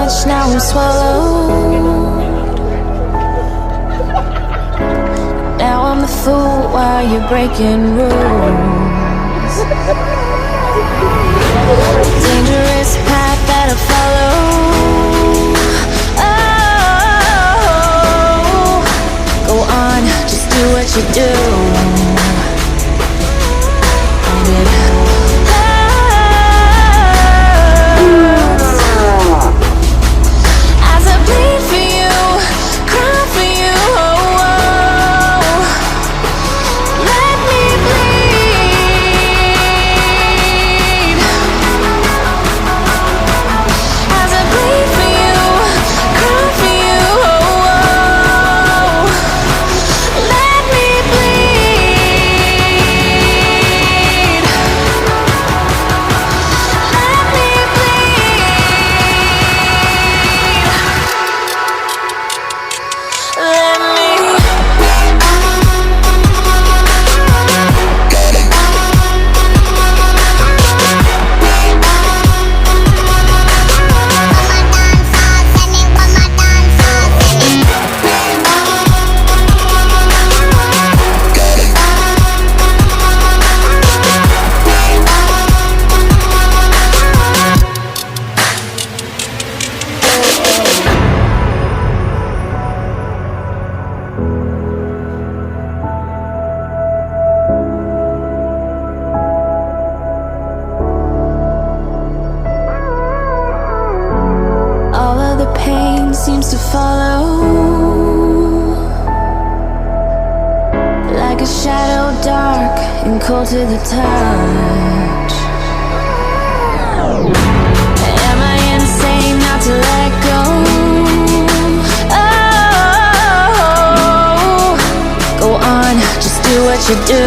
much, now I'm swallowed. Now I'm the fool while you're breaking rules. Dangerous path that I follow. Oh, go on, just do what you do. And it hurts as I bleed for you, cry for you. Oh, oh. Let me bleed as I bleed for you, cry for you. Oh, oh. Let me bleed. Let me bleed. Let me. All of the pain seems to follow, like a shadow dark and cold to the touch. Am I insane not to let go? Oh, go on, just do what you do.